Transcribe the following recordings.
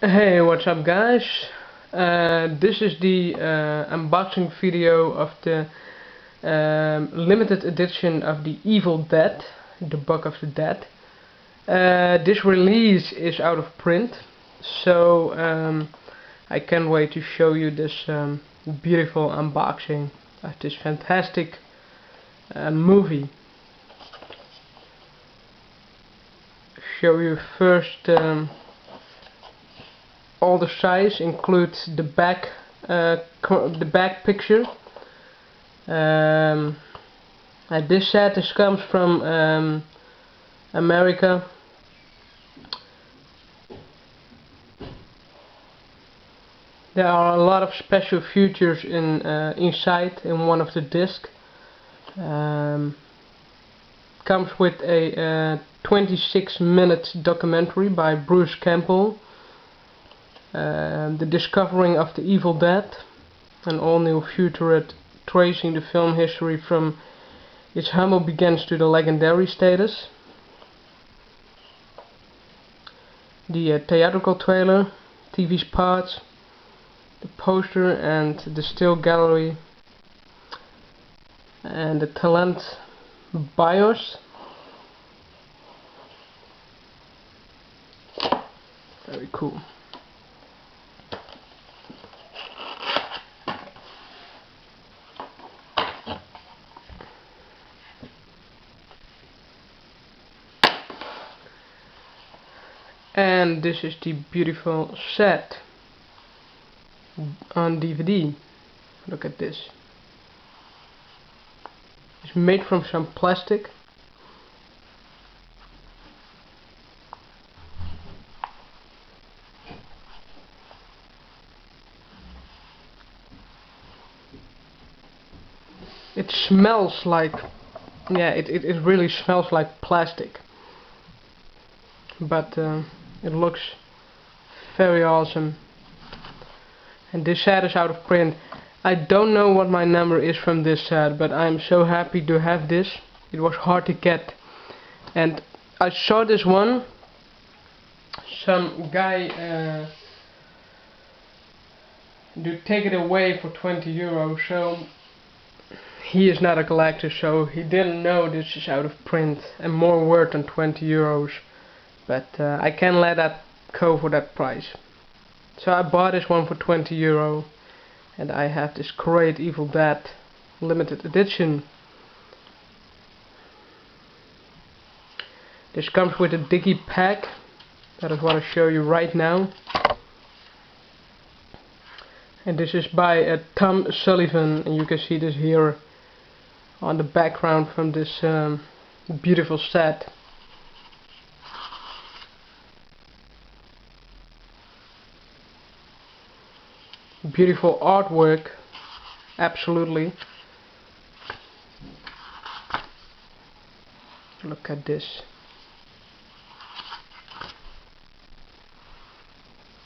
Hey, what's up guys? This is the unboxing video of the limited edition of the Evil Dead, the Book of the Dead. This release is out of print, so I can't wait to show you this beautiful unboxing of this fantastic movie. Show you first all the size, includes the back picture. This set comes from America. There are a lot of special features inside in one of the discs. Comes with a 26-minute documentary by Bruce Campbell. The Discovering of the Evil Dead, an all-new featurette tracing the film history from its humble beginnings to the legendary status. The theatrical trailer, TV spots, the poster and the still gallery, and the talent bios. Very cool. And this is the beautiful set on DVD. Look at this. It's made from some plastic. It smells like, yeah, it really smells like plastic. But it looks very awesome. And this set is out of print. I don't know what my number is from this set, but I'm so happy to have this. It was hard to get. And I saw this one. Some guy to take it away for 20 euros. So he is not a collector, so he didn't know this is out of print and more worth than 20 euros. But I can't let that go for that price. So I bought this one for 20 euro, and I have this great Evil Dead limited edition. This comes with a Digi pack. That is what I show you right now. And this is by Tom Sullivan, and you can see this here on the background from this beautiful set. Beautiful artwork, absolutely. Look at this.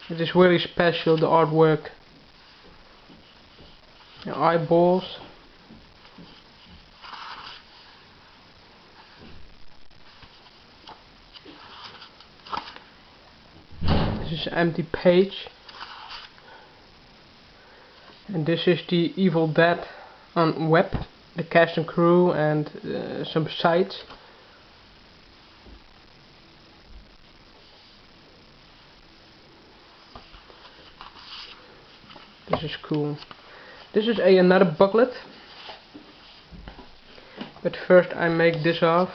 It is really special, the artwork. The eyeballs. This is an empty page. And this is the Evil Dead on web, the cast and crew and some sites. This is cool. This is another booklet. But first I make this off.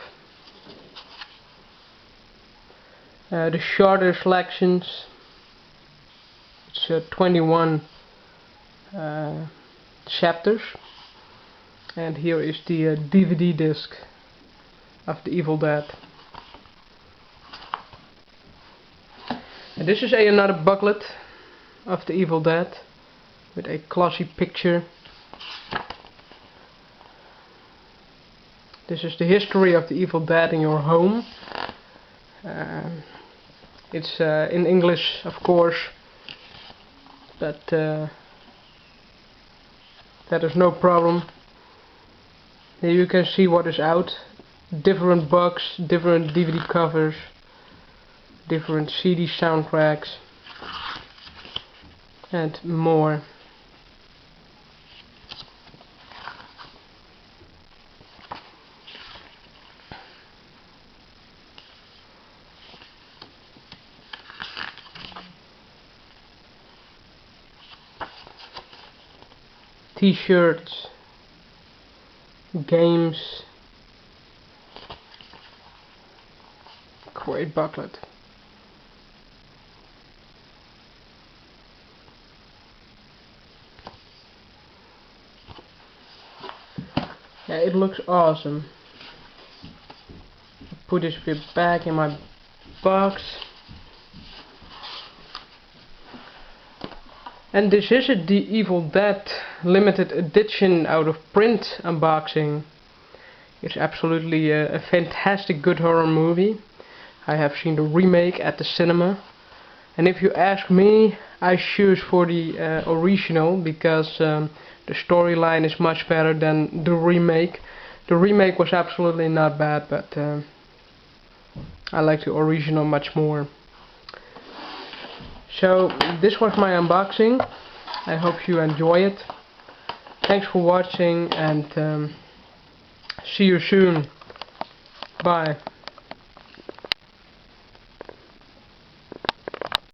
The shorter selections. It's 21 chapters, and here is the DVD disc of the Evil Dead. And this is another booklet of the Evil Dead with a glossy picture. This is the history of the Evil Dead in your home. It's in English, of course, but that is no problem. Here you can see what is out. Different books, different DVD covers, different CD soundtracks. and more. T-shirts, games, great booklet. Yeah, it looks awesome. Put this bit back in my box. And this is it, the Evil Dead limited edition out of print unboxing. It's absolutely a fantastic good horror movie. I have seen the remake at the cinema. And if you ask me, I choose for the original because the storyline is much better than the remake. The remake was absolutely not bad, but I like the original much more. So this was my unboxing. I hope you enjoy it. Thanks for watching and see you soon. Bye.